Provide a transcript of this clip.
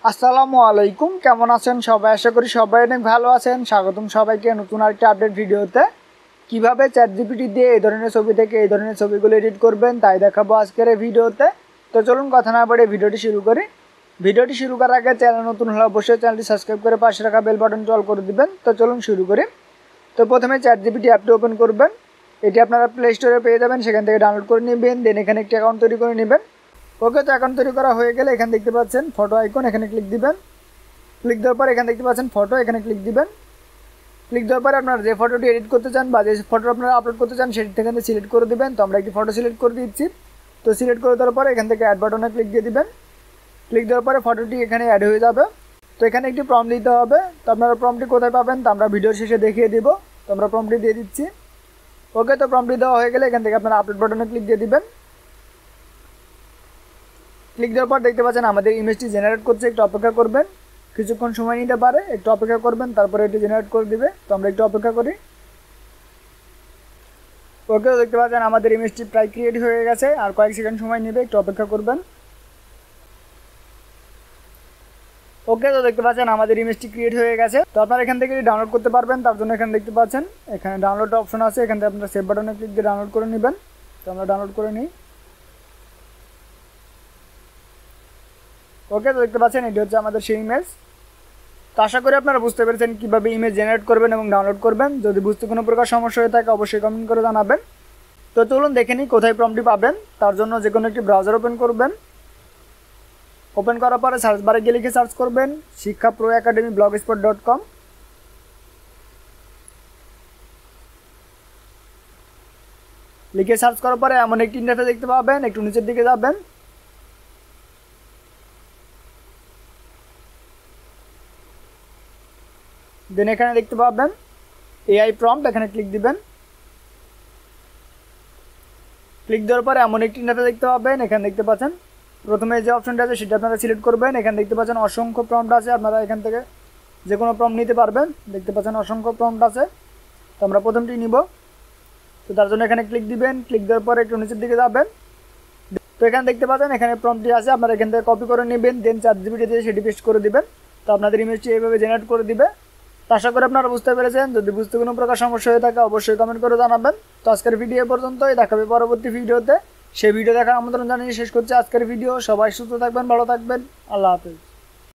আসসালামু আলাইকুম, কেমন আছেন সবাই? আশা করি সবাই অনেক ভালো আছেন। স্বাগতম সবাইকে নতুন আরেকটা আপডেট ভিডিওতে। কিভাবে চ্যাটজিপিটি দিয়ে এই ধরনের ছবি থেকে এই ধরনের ছবিগুলো এডিট করবেন তাই দেখাবো আজকের এই ভিডিওতে। তো চলুন কথা না বলে ভিডিওটি শুরু করি। ভিডিওটি শুরু করার আগে চ্যানেল নতুন হলে অবশ্যই চ্যানেলটি সাবস্ক্রাইব করে পাশে রাখা বেল বাটনটি অল করে দিবেন। তো চলুন শুরু করি। তো প্রথমে চ্যাটজিপিটি অ্যাপটি ওপেন করবেন। এটি আপনারা প্লে স্টোরে পেয়ে যাবেন, সেখান থেকে ডাউনলোড করে নেবেন। দেন এখানে একটি অ্যাকাউন্ট তৈরি করে নেবেন। ওকে, তো অ্যাকাউন্ট তৈরি করা হয়ে গেলে এখানে দেখতে পাচ্ছেন ফটো আইকন, এখানে ক্লিক দিবেন। ক্লিক দেওয়ার পর এখানে দেখতে পাচ্ছেন ফটো, এখানে ক্লিক দিবেন। ক্লিক দেওয়ার পরে আপনারা যে ফটোটি এডিট করতে চান বা যে ফটো আপনারা আপলোড করতে চান সেটি এখানে সিলেক্ট করে দিবেন। তো আমরা একটি ফটো সিলেক্ট করে দিচ্ছি। তো সিলেক্ট করে দেওয়ার পরে এখান থেকে অ্যাড বাটনে ক্লিক দিয়ে দিবেন। ক্লিক দেওয়ার পরে ফটোটি এখানে অ্যাড হয়ে যাবে। তো এখানে একটি প্রম্পট দিতে হবে। তো আপনারা প্রম্পটটি কোথায় পাবেন তা আমরা ভিডিওর শেষে দেখিয়ে দিব। তো আমরা প্রম্পটটি দিয়ে দিচ্ছি। ওকে, তো প্রম্পটটি দেওয়া হয়ে গেলে এখান থেকে আপনারা আপলোড বাটনে ক্লিক দিয়ে দিবেন। ক্লিক দেওয়ার পর দেখতে পাচ্ছেন আমাদের ইমেজটি জেনারেট করছে, একটু অপেক্ষা করবেন। কিছুক্ষণ সময় নিতে পারে, একটু অপেক্ষা করবেন, তারপরে এটি জেনারেট করে দিবে। তো আমরা একটু অপেক্ষা করি। ওকে, দেখতে পাচ্ছেন আমাদের ইমেজটি প্রায় ক্রিয়েট হয়ে গেছে, আর কয়েক সেকেন্ড সময় নেবে, একটু অপেক্ষা করবেন। ওকে, তো দেখতে পাচ্ছেন আমাদের ইমেজটি ক্রিয়েট হয়ে গেছে। তো আপনারা এখান থেকে ডাউনলোড করতে পারবেন। তার জন্য এখানে দেখতে পাচ্ছেন এখানে ডাউনলোড অপশন আছে, এখান থেকে আপনারা সেভ বাটনে ক্লিক দিয়ে ডাউনলোড করে নেবেন। তো আমরা ডাউনলোড করে নিই। ওকে, তো দেখতে পাচ্ছেন এটি হচ্ছে আমাদের সেই ইমেজ। তো আশা করি আপনারা বুঝতে পেরেছেন কীভাবে ইমেজ জেনারেট করবেন এবং ডাউনলোড করবেন। যদি বুঝতে কোনো প্রকার সমস্যা হয়ে থাকে অবশ্যই কমেন্ট করে জানাবেন। তো চলুন দেখে নিই কোথায় প্রম্পটটি পাবেন। তার জন্য যে কোনো একটি ব্রাউজার ওপেন করবেন। ওপেন করার পরে সার্চ বারে গিয়ে লিখে সার্চ করবেন শিক্ষা প্রো একাডেমি blogspot.com। লিখে সার্চ করার পরে এমন একটি ইন্টারফেস দেখতে পাবেন, একটু নিচের দিকে যাবেন। দেন এখানে দেখতে পাবেন এআই প্রম্পট, এখানে ক্লিক দিবেন। ক্লিক দেওয়ার পরে এমন একটি ইন্টারফেস দেখতে পাবেন, এখানে দেখতে পাচ্ছেন প্রথমে যে অপশনটা আছে সেটা আপনারা সিলেক্ট করবেন। এখানে দেখতে পাচ্ছেন অসংখ্য প্রম্পট আছে, আপনারা এখান থেকে যে কোনো প্রম্পট নিতে পারবেন। দেখতে পাচ্ছেন অসংখ্য প্রম্পট আছে। তো আমরা প্রথমটি নিব। তো তার জন্য এখানে ক্লিক দিবেন। ক্লিক দেওয়ার পরে একটু নিচের দিকে যাবেন। তো এখানে দেখতে পাচ্ছেন এখানে প্রম্পটটি আছে, আপনারা এখান থেকে কপি করে নেবেন। দেন চ্যাটজিপিটি দিয়ে সেটি পেস্ট করে দিবেন। তো আপনাদের ইমেজটি এইভাবে জেনারেট করে দিবে। তো আশা করি আপনারা বুঝতে পেরেছেন। যদি বুঝতে কোনো প্রকার সমস্যা হয়ে থাকে অবশ্যই কমেন্ট করে জানাবেন। তো আজকের ভিডিও পর্যন্তই, দেখাবে পরবর্তী ভিডিওতে। সেই ভিডিও দেখার আমন্ত্রণ জানিয়ে শেষ করছি আজকের ভিডিও। সবাই সুস্থ থাকবেন, ভালো থাকবেন। আল্লাহ হাফেজ।